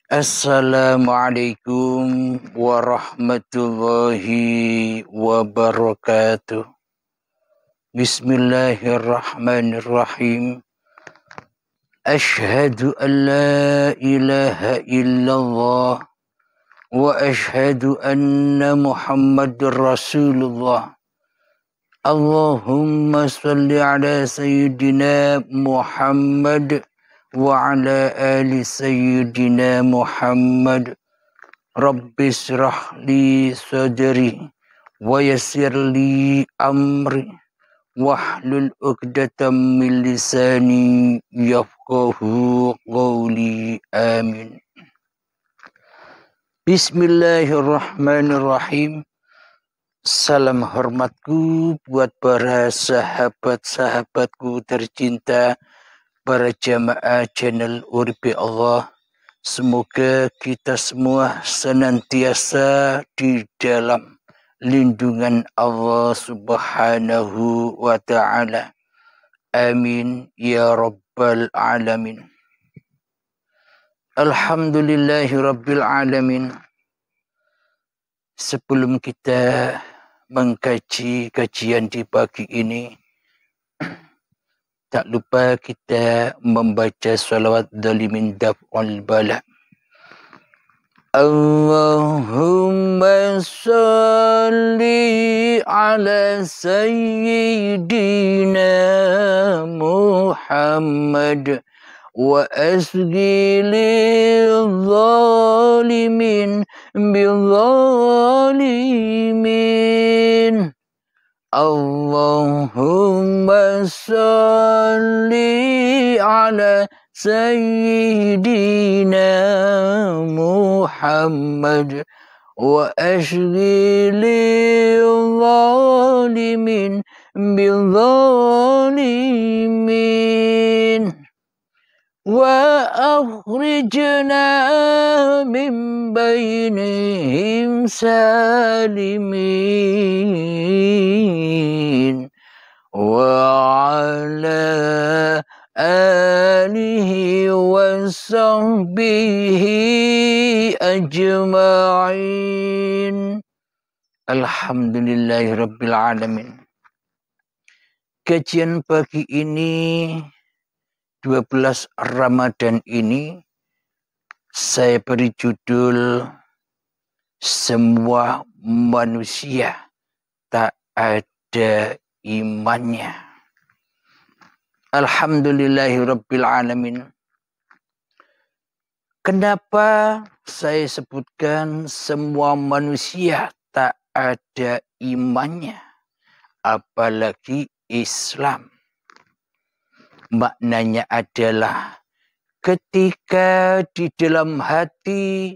Assalamualaikum warahmatullahi wabarakatuh. Bismillahirrahmanirrahim. Ashhadu an la ilaha illallah wa ashhadu anna Muhammadur Rasulullah. Allahumma salli ala sayyidina Muhammad wa ala ali sayyidina Muhammad. Rabbi syrah li sadri wa yassir li amri wahlul 'uqdatam min lisani yafqahu qawli. Amin. Bismillahirrahmanirrahim. Salam hormatku buat para sahabat-sahabatku tercinta, para jamaah channel Uripi Allah. Semoga kita semua senantiasa di dalam lindungan Allah Subhanahu wa ta'ala. Amin ya rabbal alamin. Alhamdulillahi rabbil alamin. Sebelum kita mengkaji kajian di pagi ini, tak lupa kita membaca salawat dalimin daf'ul bala. Allahumma salli ala sayyidina Muhammad wa asgi lil zalimin bil zalimin. Allahumma salli ala sayyidina Muhammad wa ashgi lil zalimin bil zalimin. Wa akhrijna min bainihim salimin wa ala alihi wa sahbihi ajma'in. Alhamdulillahi rabbil alamin. Kajian pagi ini 12 Ramadan ini saya beri judul Semua Manusia Tak Ada Imannya. Alhamdulillahirabbil alamin. Kenapa saya sebutkan semua manusia tak ada imannya, apalagi Islam? Maknanya adalah ketika di dalam hati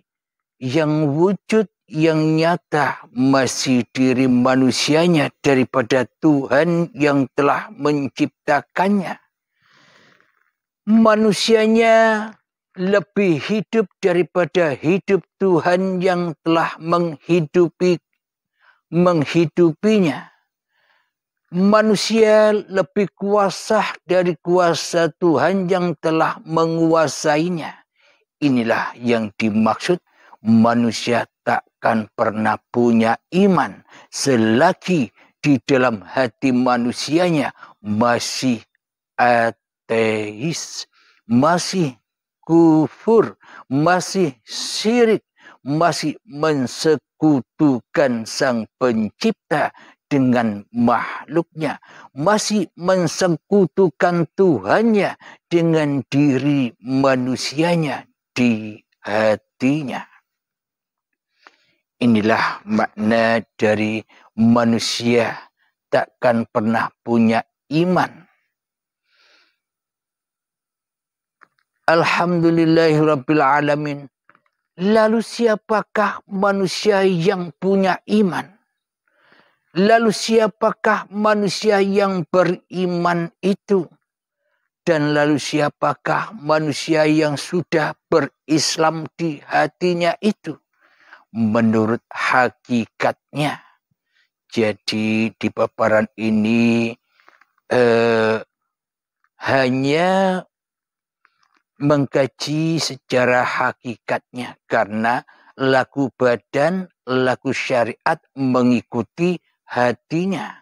yang wujud yang nyata masih diri manusianya daripada Tuhan yang telah menciptakannya. Manusianya lebih hidup daripada hidup Tuhan yang telah menghidupinya. Manusia lebih kuasa dari kuasa Tuhan yang telah menguasainya. Inilah yang dimaksud manusia takkan pernah punya iman selagi di dalam hati manusianya masih ateis, masih kufur, masih syirik, masih mensekutukan Sang Pencipta dengan makhluknya, masih mensekutukan Tuhannya dengan diri manusianya di hatinya. Inilah makna dari manusia takkan pernah punya iman. Alhamdulillahirabbil alamin. Lalu siapakah manusia yang punya iman? Lalu siapakah manusia yang beriman itu? Dan lalu siapakah manusia yang sudah berislam di hatinya itu? Menurut hakikatnya. Jadi di paparan ini hanya mengkaji secara hakikatnya, karena laku badan, laku syariat mengikuti hatinya.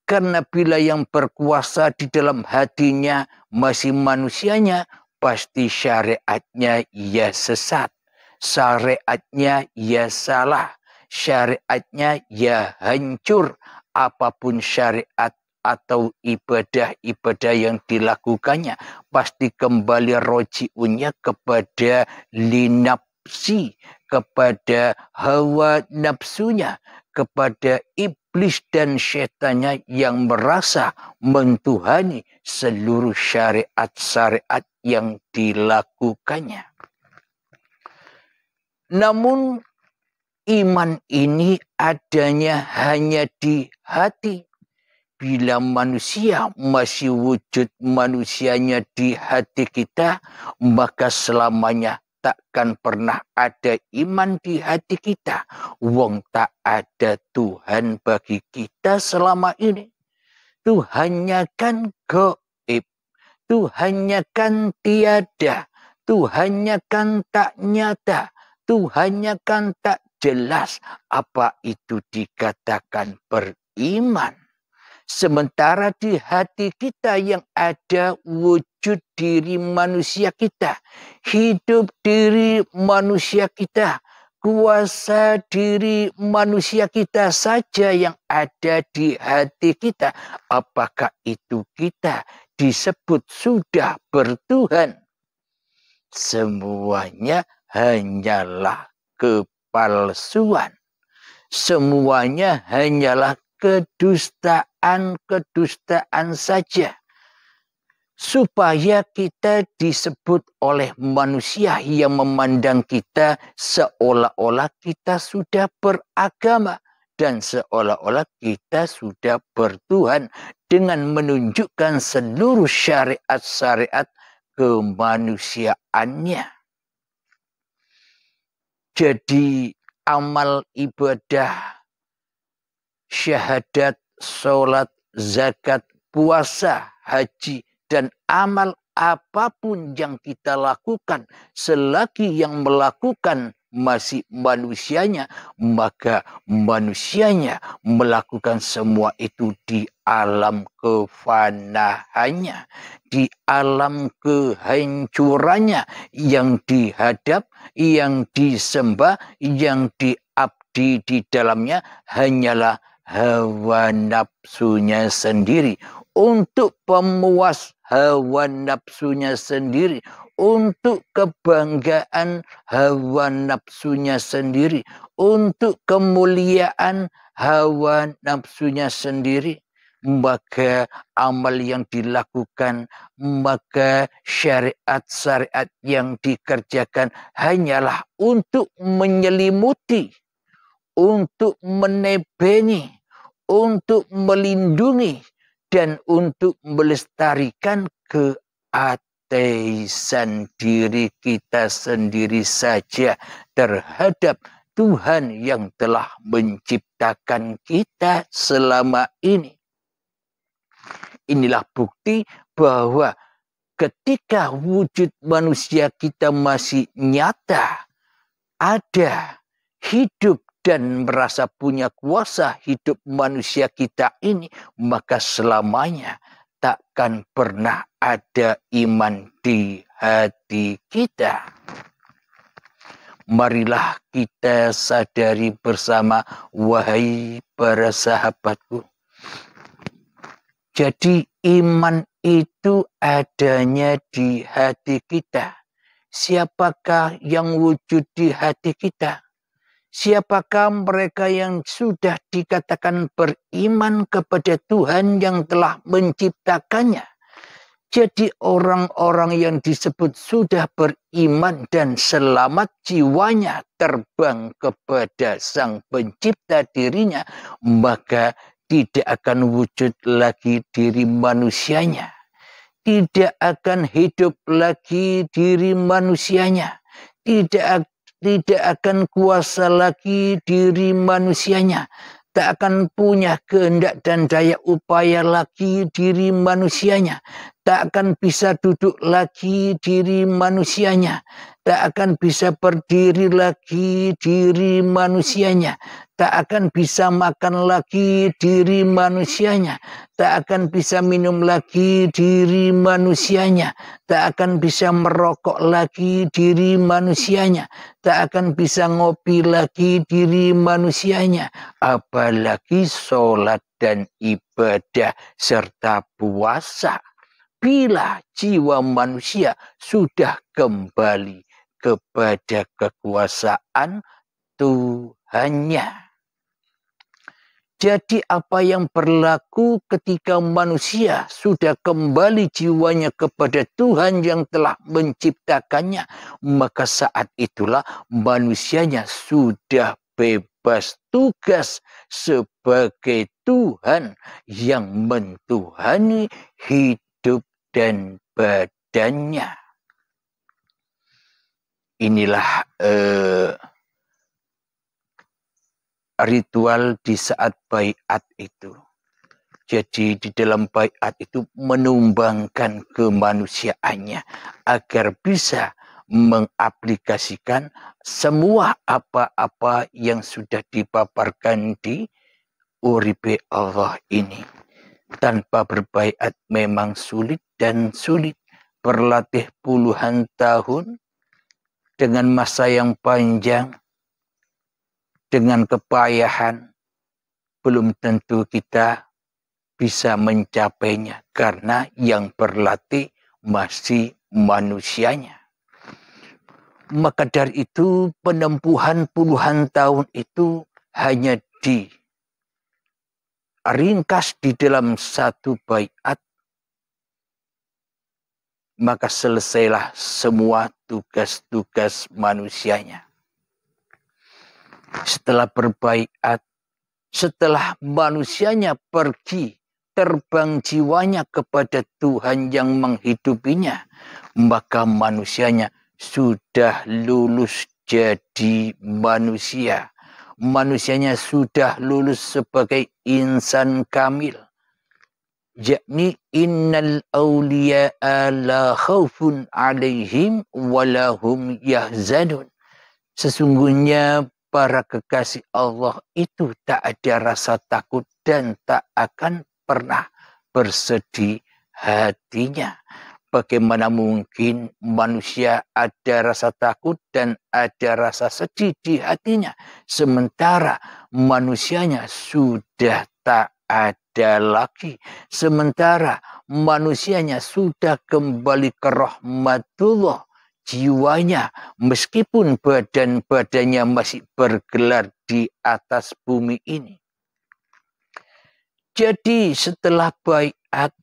Karena bila yang berkuasa di dalam hatinya masih manusianya, pasti syariatnya ya sesat, syariatnya ya salah, syariatnya ya hancur. Apapun syariat atau ibadah-ibadah yang dilakukannya, pasti kembali roji'unnya kepada linapsi, kepada hawa nafsunya, kepada iblis dan setannya yang merasa mentuhani seluruh syariat-syariat yang dilakukannya. Namun iman ini adanya hanya di hati. Bila manusia masih wujud manusianya di hati kita, maka selamanya takkan pernah ada iman di hati kita. Wong tak ada Tuhan bagi kita selama ini. Tuhannya kan gaib, Tuhannya kan tiada, Tuhannya kan tak nyata, Tuhannya kan tak jelas. Apa itu dikatakan beriman? Sementara di hati kita yang ada wujud diri manusia kita, hidup diri manusia kita, kuasa diri manusia kita saja yang ada di hati kita. Apakah itu kita disebut sudah bertuhan? Semuanya hanyalah kepalsuan. Semuanya hanyalah kedustaan saja. Supaya kita disebut oleh manusia yang memandang kita seolah-olah kita sudah beragama dan seolah-olah kita sudah bertuhan dengan menunjukkan seluruh syariat-syariat kemanusiaannya. Jadi amal ibadah, syahadat, sholat, zakat, puasa, haji, dan amal apapun yang kita lakukan, selagi yang melakukan masih manusianya, maka manusianya melakukan semua itu di alam kefanaannya, di alam kehancurannya, yang dihadap, yang disembah, yang diabdi di dalamnya hanyalah hawa nafsunya sendiri, untuk pemuas hawa nafsunya sendiri, untuk kebanggaan hawa nafsunya sendiri, untuk kemuliaan hawa nafsunya sendiri. Maka amal yang dilakukan, maka syariat-syariat yang dikerjakan hanyalah untuk menyelimuti, untuk menebeni, untuk melindungi, dan untuk melestarikan keateisan diri kita sendiri saja terhadap Tuhan yang telah menciptakan kita selama ini. Inilah bukti bahwa ketika wujud manusia kita masih nyata, ada, hidup, dan merasa punya kuasa hidup manusia kita ini, maka selamanya takkan pernah ada iman di hati kita. Marilah kita sadari bersama, wahai para sahabatku. Jadi iman itu adanya di hati kita. Siapakah yang wujud di hati kita? Siapakah mereka yang sudah dikatakan beriman kepada Tuhan yang telah menciptakannya? Jadi orang-orang yang disebut sudah beriman dan selamat jiwanya terbang kepada Sang Pencipta dirinya, maka tidak akan wujud lagi diri manusianya. Tidak akan hidup lagi diri manusianya. Tidak akan kuasa lagi diri manusianya. Tak akan punya kehendak dan daya upaya lagi diri manusianya. Tak akan bisa duduk lagi diri manusianya. Tak akan bisa berdiri lagi diri manusianya. Tak akan bisa makan lagi diri manusianya. Tak akan bisa minum lagi diri manusianya. Tak akan bisa merokok lagi diri manusianya. Tak akan bisa ngopi lagi diri manusianya. Apalagi sholat dan ibadah serta puasa. Bila jiwa manusia sudah kembali kepada kekuasaan Tuhannya. Jadi apa yang berlaku ketika manusia sudah kembali jiwanya kepada Tuhan yang telah menciptakannya, maka saat itulah manusianya sudah bebas tugas sebagai Tuhan yang mentuhani hidup dan badannya. Inilah ritual di saat baiat itu. Jadi di dalam baiat itu menumbangkan kemanusiaannya agar bisa mengaplikasikan semua apa-apa yang sudah dipaparkan di uripe Allah ini. Tanpa berbaiat memang sulit dan sulit. Berlatih puluhan tahun dengan masa yang panjang, dengan kepayahan, belum tentu kita bisa mencapainya karena yang berlatih masih manusianya. Maka dari itu penempuhan puluhan tahun itu hanya ringkas di dalam satu baiat, maka selesailah semua tugas-tugas manusianya. Setelah berbaiat, setelah manusianya pergi, terbang jiwanya kepada Tuhan yang menghidupinya, maka manusianya sudah lulus jadi manusia. Manusianya sudah lulus sebagai insan kamil. Yakni innal awliya'a la khawfun alaihim walahum yahzanun. Sesungguhnya para kekasih Allah itu tak ada rasa takut dan tak akan pernah bersedih hatinya. Bagaimana mungkin manusia ada rasa takut dan ada rasa sedih di hatinya, sementara manusianya sudah tak ada lagi, sementara manusianya sudah kembali ke rahmatullah, jiwanya meskipun badan-badannya masih bergelar di atas bumi ini. Jadi setelah baiat,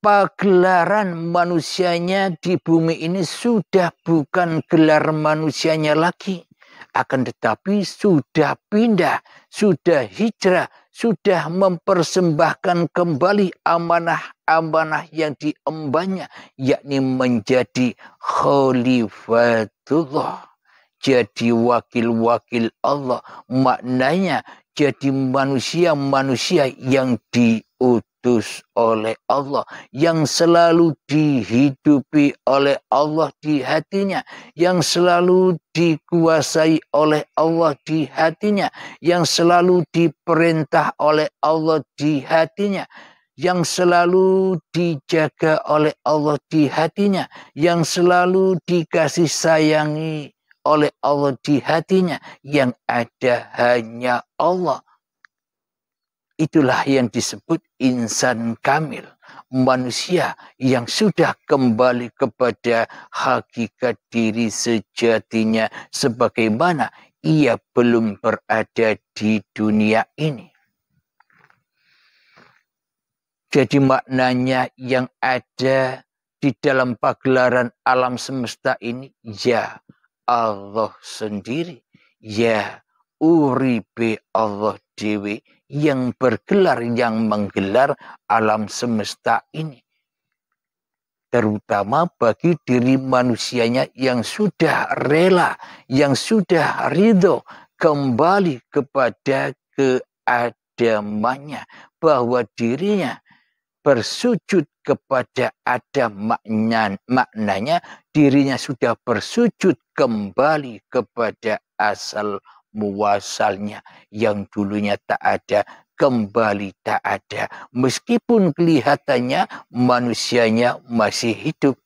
pagelaran manusianya di bumi ini sudah bukan gelar manusianya lagi. Akan tetapi sudah pindah, sudah hijrah, sudah mempersembahkan kembali amanah-amanah yang diembannya, yakni menjadi khalifatullah. Jadi wakil-wakil Allah, maknanya jadi manusia-manusia yang diutus oleh Allah, yang selalu dihidupi oleh Allah di hatinya, yang selalu dikuasai oleh Allah di hatinya, yang selalu diperintah oleh Allah di hatinya, yang selalu dijaga oleh Allah di hatinya, yang selalu dikasih sayangi oleh Allah di hatinya, yang ada hanya Allah. Itulah yang disebut insan kamil, manusia yang sudah kembali kepada hakikat diri sejatinya sebagaimana ia belum berada di dunia ini. Jadi maknanya yang ada di dalam pagelaran alam semesta ini, ya Allah sendiri, ya uripe Allah dewi yang bergelar, yang menggelar alam semesta ini. Terutama bagi diri manusianya yang sudah rela, yang sudah ridho kembali kepada keadamannya, bahwa dirinya bersujud kepada Adam, maknanya dirinya sudah bersujud kembali kepada asal muasalnya yang dulunya tak ada, kembali tak ada. Meskipun kelihatannya manusianya masih hidup.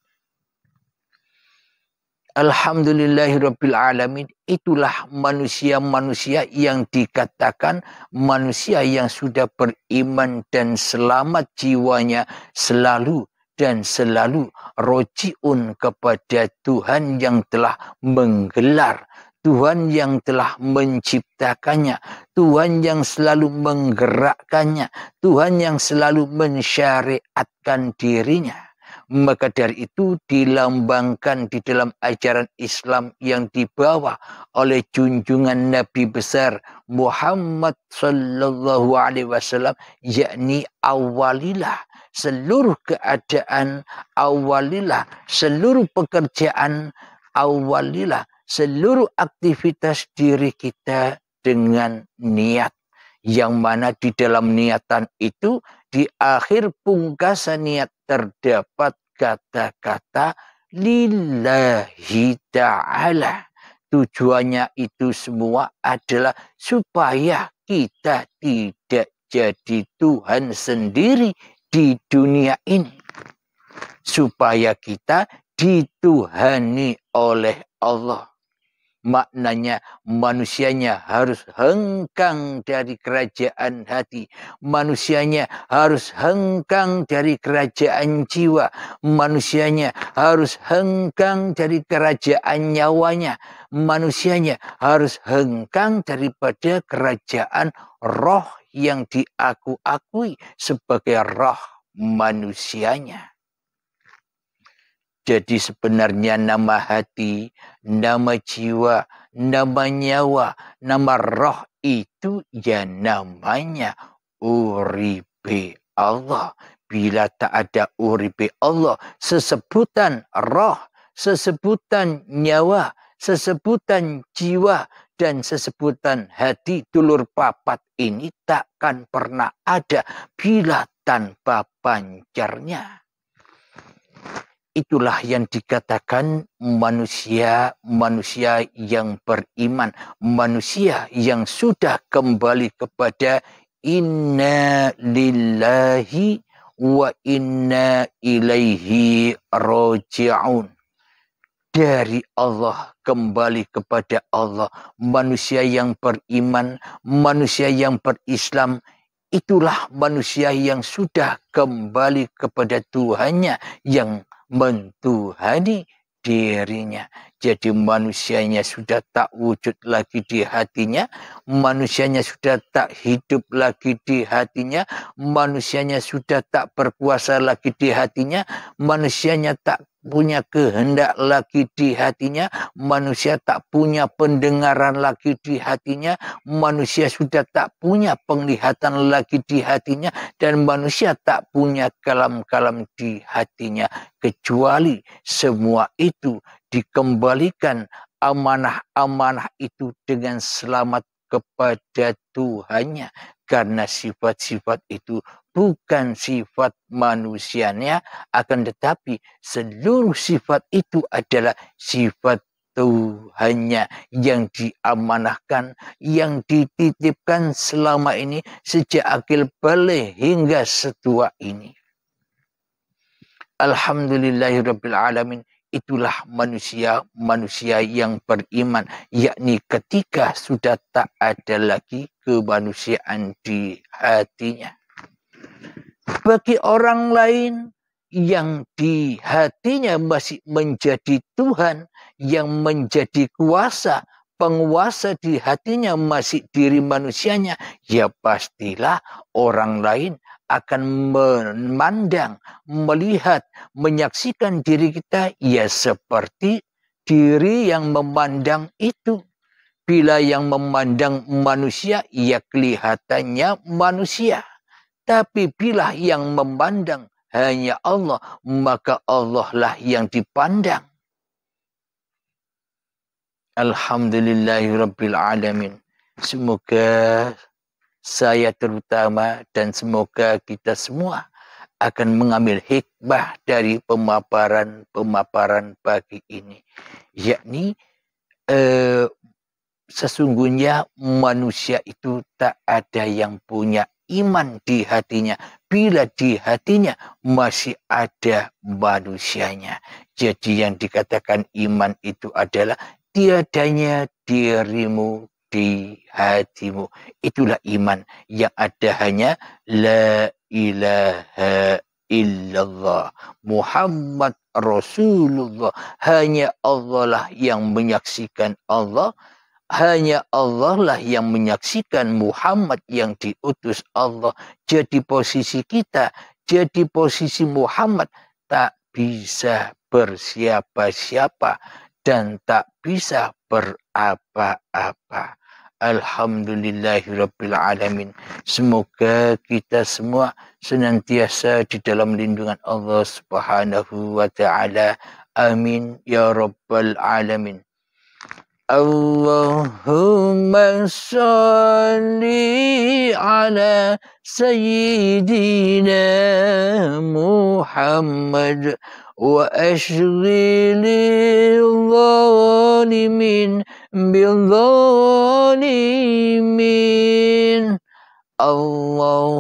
Alhamdulillahirabbil alamin. Itulah manusia-manusia yang dikatakan manusia yang sudah beriman dan selamat jiwanya, selalu dan selalu rojiun kepada Tuhan yang telah menggelar, Tuhan yang telah menciptakannya, Tuhan yang selalu menggerakkannya, Tuhan yang selalu mensyariatkan dirinya. Maka dari itu dilambangkan di dalam ajaran Islam yang dibawa oleh junjungan Nabi besar Muhammad sallallahu alaihi wasallam, yakni awalilah seluruh keadaan, awalilah seluruh pekerjaan, awalilah seluruh aktivitas diri kita dengan niat. Yang mana di dalam niatan itu, di akhir pungkasan niat terdapat kata-kata lillahi ta'ala. Tujuannya itu semua adalah supaya kita tidak jadi Tuhan sendiri di dunia ini. Supaya kita dituhani oleh Allah. Maknanya manusianya harus hengkang dari kerajaan hati. Manusianya harus hengkang dari kerajaan jiwa. Manusianya harus hengkang dari kerajaan nyawanya. Manusianya harus hengkang daripada kerajaan roh yang diakui sebagai roh manusianya. Jadi sebenarnya nama hati, nama jiwa, nama nyawa, nama roh itu ya namanya uripe Allah. Bila tak ada uripe Allah, sesebutan roh, sesebutan nyawa, sesebutan jiwa, dan sesebutan hati dulur papat ini takkan pernah ada bila tanpa pancarnya. Itulah yang dikatakan manusia yang beriman, manusia yang sudah kembali kepada inna lillahi wa inna ilaihi raji'un. Dari Allah kembali kepada Allah, manusia yang beriman, manusia yang berislam, itulah manusia yang sudah kembali kepada Tuhannya yang mentuhani dirinya. Jadi manusianya sudah tak wujud lagi di hatinya, manusianya sudah tak hidup lagi di hatinya, manusianya sudah tak berkuasa lagi di hatinya, manusianya tak punya kehendak lagi di hatinya, manusia tak punya pendengaran lagi di hatinya, manusia sudah tak punya penglihatan lagi di hatinya, dan manusia tak punya kalam-kalam di hatinya, kecuali semua itu dikembalikan amanah-amanah itu dengan selamat kepada Tuhannya, karena sifat-sifat itu bukan sifat manusianya, akan tetapi seluruh sifat itu adalah sifat Tuhannya yang diamanahkan, yang dititipkan selama ini sejak akil balik hingga setua ini. Alhamdulillahirabbil alamin. Itulah manusia yang beriman, yakni ketika sudah tak ada lagi kemanusiaan di hatinya. Bagi orang lain yang di hatinya masih menjadi Tuhan, yang menjadi kuasa, penguasa di hatinya masih diri manusianya, ya pastilah orang lain akan memandang, melihat, menyaksikan diri kita ya seperti diri yang memandang itu. Bila yang memandang manusia, ya kelihatannya manusia. Tapi bila yang memandang hanya Allah, maka Allah lah yang dipandang. Alhamdulillahirabbil alamin. Semoga saya terutama dan semoga kita semua akan mengambil hikmah dari pemaparan pagi ini, yakni sesungguhnya manusia itu tak ada yang punya iman di hatinya bila di hatinya masih ada manusianya. Jadi yang dikatakan iman itu adalah tiadanya dirimu di hatimu. Itulah iman, yang ada hanya la ilaha illallah Muhammad Rasulullah. Hanya Allah lah yang menyaksikan Allah. Hanya Allah lah yang menyaksikan Muhammad yang diutus Allah. Jadi posisi kita, jadi posisi Muhammad tak bisa bersiapa-siapa dan tak bisa berapa-apa. Alhamdulillahirabbil alamin. Semoga kita semua senantiasa di dalam lindungan Allah Subhanahu wa taala. Amin ya rabbal alamin. Allahumma salli ala Sayyidina Muhammad wa ashghilil zalimin bil zalimin. Allahumma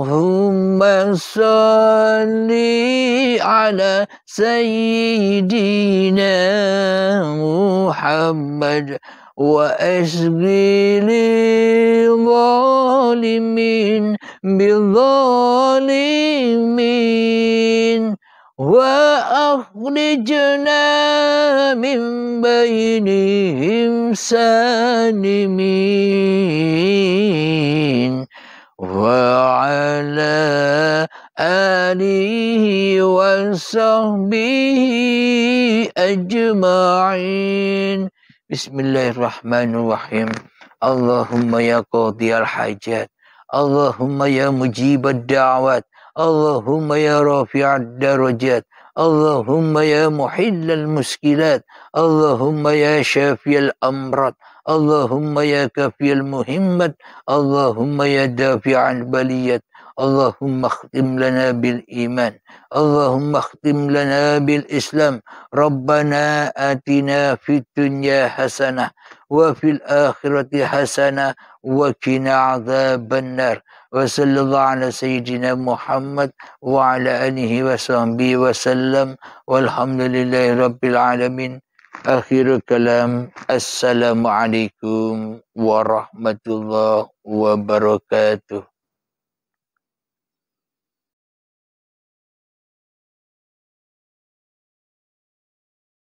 salli ala Sayyidina Muhammad wa ashghilil zalimin bil zalimin wa akhrijna min bainihim salimin wa ala alihi wa sahbihi ajma'in. Bismillahirrahmanirrahim. Allahumma ya qadiyal hajat, Allahumma ya mujibad da'wat, Allahumma ya rafi'ad darajat, Allahumma ya muhillal muskilat, Allahumma ya syafiyal amrat, Allahumma ya kafiyal muhimmat, Allahumma ya dafi'al baliyat, Allahumma khtim lana bil iman, Allahumma khtim lana bil islam. Rabbana atina fid dunya hasanah wa fil akhirati hasanah wa qina adzabannar. Wa sallallahu ala sayyidina Muhammad wa ala alihi wa sahbihi wa sallam. Walhamdulillahi rabbil alamin. Akhirul kalam. Assalamualaikum warahmatullahi wabarakatuh.